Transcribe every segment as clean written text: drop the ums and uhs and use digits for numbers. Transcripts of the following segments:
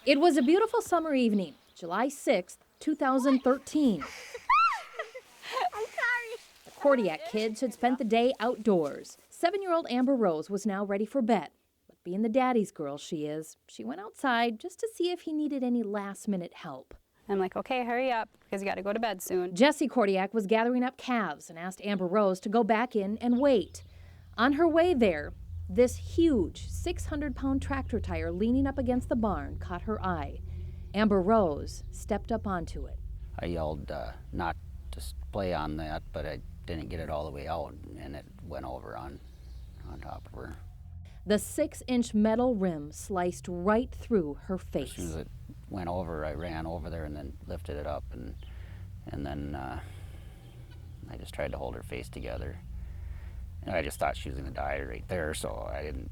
It was a beautiful summer evening, July 6th, 2013. I'm sorry. The Kordiak kids had spent the day outdoors. 7-year-old Amber Rose was now ready for bed. But being the daddy's girl she is, she went outside just to see if he needed any last-minute help. I'm like, okay, hurry up, because you got to go to bed soon. Jessie Kordiak was gathering up calves and asked Amber Rose to go back in and wait. On her way there, this huge 600-pound tractor tire leaning up against the barn caught her eye. Amber Rose stepped up onto it. I yelled not to play on that, but I didn't get it all the way out, and it went over on top of her. The 6-inch metal rim sliced right through her face. As soon as it went over, I ran over there and then lifted it up, and then I just tried to hold her face together. And I just thought she was going to die right there, so I didn't.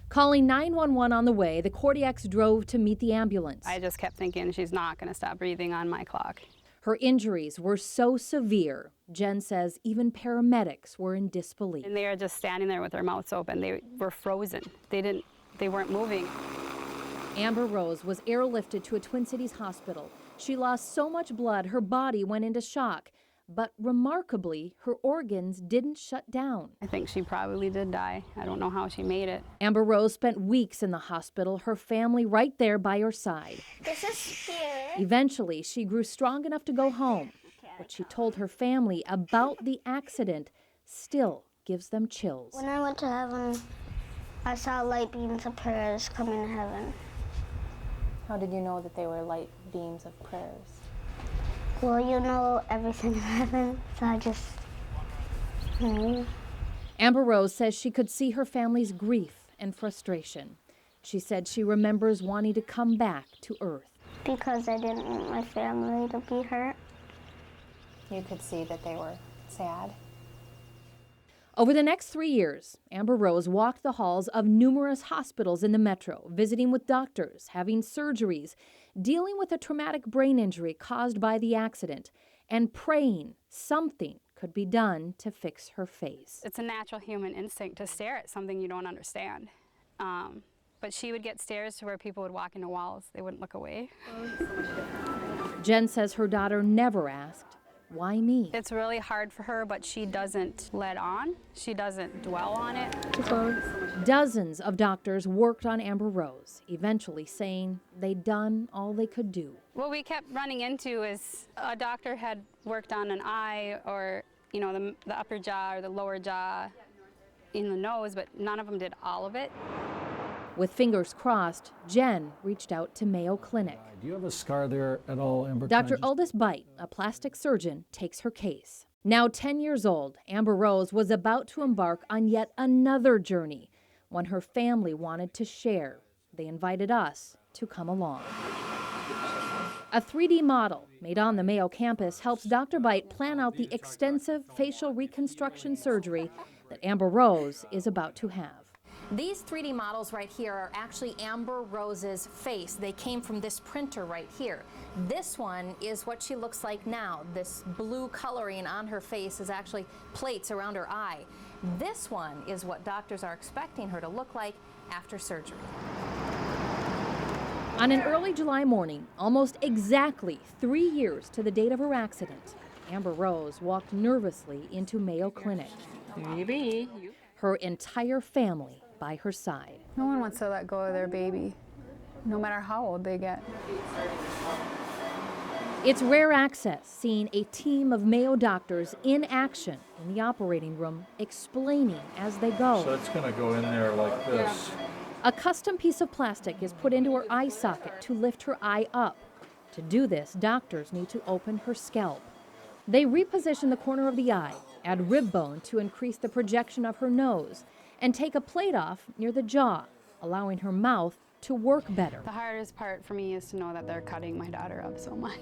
Calling 911 on the way, the Kordiaks drove to meet the ambulance. I just kept thinking she's not going to stop breathing on my clock. Her injuries were so severe, Jen says even paramedics were in disbelief. And they were just standing there with their mouths open. They were frozen. They weren't moving. Amber Rose was airlifted to a Twin Cities hospital. She lost so much blood, her body went into shock. But remarkably, her organs didn't shut down. I think she probably did die. I don't know how she made it. Amber Rose spent weeks in the hospital, her family right there by her side. This is scary. Eventually, she grew strong enough to go home. What she told her family about the accident still gives them chills. When I went to heaven, I saw light beams of prayers coming to heaven. How did you know that they were light beams of prayers? Well, you know everything in heaven, so I just knew. Amber Rose says she could see her family's grief and frustration. She said she remembers wanting to come back to Earth. Because I didn't want my family to be hurt. You could see that they were sad. Over the next 3 years, Amber Rose walked the halls of numerous hospitals in the metro, visiting with doctors, having surgeries, dealing with a traumatic brain injury caused by the accident, and praying something could be done to fix her face. It's a natural human instinct to stare at something you don't understand. But she would get stares to where people would walk into walls. They wouldn't look away. Jen says her daughter never asked, "Why me?" It's really hard for her, but she doesn't let on. She doesn't dwell on it. Dozens of doctors worked on Amber Rose, eventually saying they'd done all they could do. What we kept running into is a doctor had worked on an eye or, you know, the upper jaw or the lower jaw in the nose, but none of them did all of it. With fingers crossed, Jen reached out to Mayo Clinic. Do you have a scar there at all, Amber? Dr. Aldous Bite, a plastic surgeon, takes her case. Now 10 years old, Amber Rose was about to embark on yet another journey, one her family wanted to share. They invited us to come along. A 3D model made on the Mayo campus helps Dr. Bite plan out the extensive facial reconstruction surgery that Amber Rose is about to have. These 3D models right here are actually Amber Rose's face. They came from this printer right here. This one is what she looks like now. This blue coloring on her face is actually plates around her eye. This one is what doctors are expecting her to look like after surgery. On an early July morning, almost exactly 3 years to the date of her accident, Amber Rose walked nervously into Mayo Clinic. Maybe. Her entire family by her side. No one wants to let go of their baby, no matter how old they get. It's rare access seeing a team of Mayo doctors in action in the operating room, explaining as they go. So it's going to go in there like this. A custom piece of plastic is put into her eye socket to lift her eye up. To do this, doctors need to open her scalp. They reposition the corner of the eye, add rib bone to increase the projection of her nose, and take a plate off near the jaw, allowing her mouth to work better. The hardest part for me is to know that they're cutting my daughter up so much.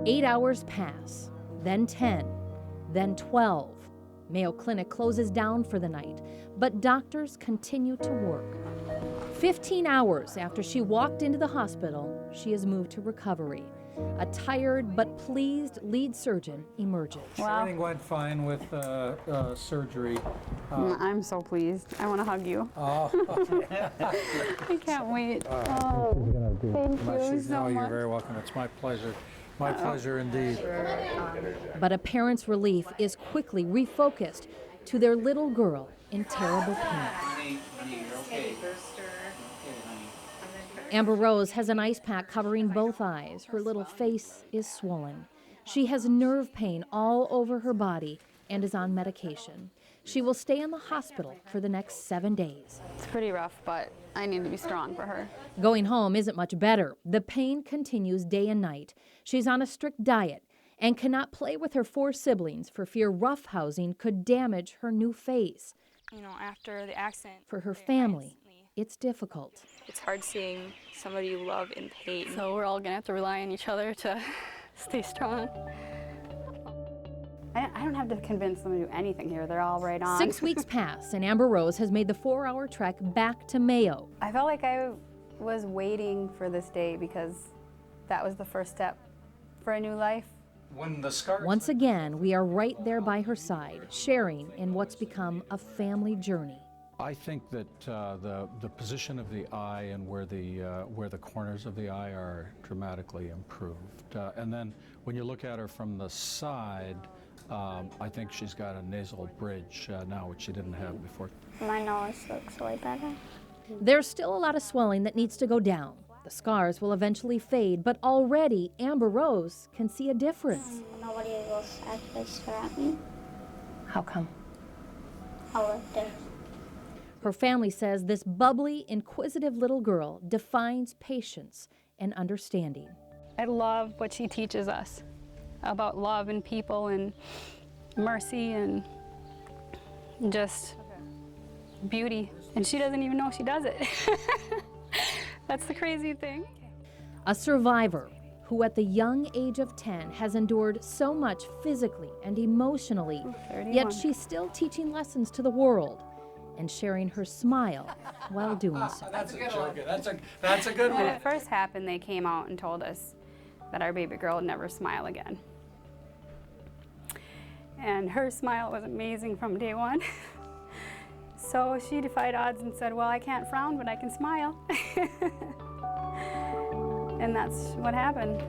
8 hours pass, then 10, then 12. Mayo Clinic closes down for the night, but doctors continue to work. 15 hours after she walked into the hospital, she is moved to recovery. A tired but pleased lead surgeon emerges. Everything went fine with surgery. I'm so pleased. I want to hug you. Oh, I can't wait. thank you so You're much. very welcome. It's my pleasure. My pleasure indeed. But a parent's relief is quickly refocused to their little girl in terrible pain. Amber Rose has an ice pack covering both eyes. Her little face is swollen. She has nerve pain all over her body and is on medication. She will stay in the hospital for the next 7 days. It's pretty rough, but I need to be strong for her. Going home isn't much better. The pain continues day and night. She's on a strict diet and cannot play with her 4 siblings for fear roughhousing could damage her new face. You know, after the accident. For her family, it's difficult. It's hard seeing somebody you love in pain. So we're all gonna have to rely on each other to stay strong. I don't have to convince them to do anything here. They're all right on. 6 weeks pass, and Amber Rose has made the 4-hour trek back to Mayo. I felt like I was waiting for this day because that was the first step for a new life. When the scars. Once again, we are right there by her side, sharing in what's become a family journey. I think that the position of the eye and where the corners of the eye are dramatically improved. And then when you look at her from the side, I think she's got a nasal bridge now, which she didn't have before. My nose looks way better. There's still a lot of swelling that needs to go down. The scars will eventually fade, but already Amber Rose can see a difference. Nobody will actually stare at me. How come? I look there. Her family says this bubbly, inquisitive little girl defines patience and understanding. I love what she teaches us about love and people and mercy and just beauty. And she doesn't even know she does it. That's the crazy thing. A survivor who at the young age of 10 has endured so much physically and emotionally, 31. yet she's still teaching lessons to the world and sharing her smile while doing so. That's a good one. That's a good When one. it first happened, they came out and told us that our baby girl would never smile again. And her smile was amazing from day one. So she defied odds and said, well, I can't frown, but I can smile. And that's what happened.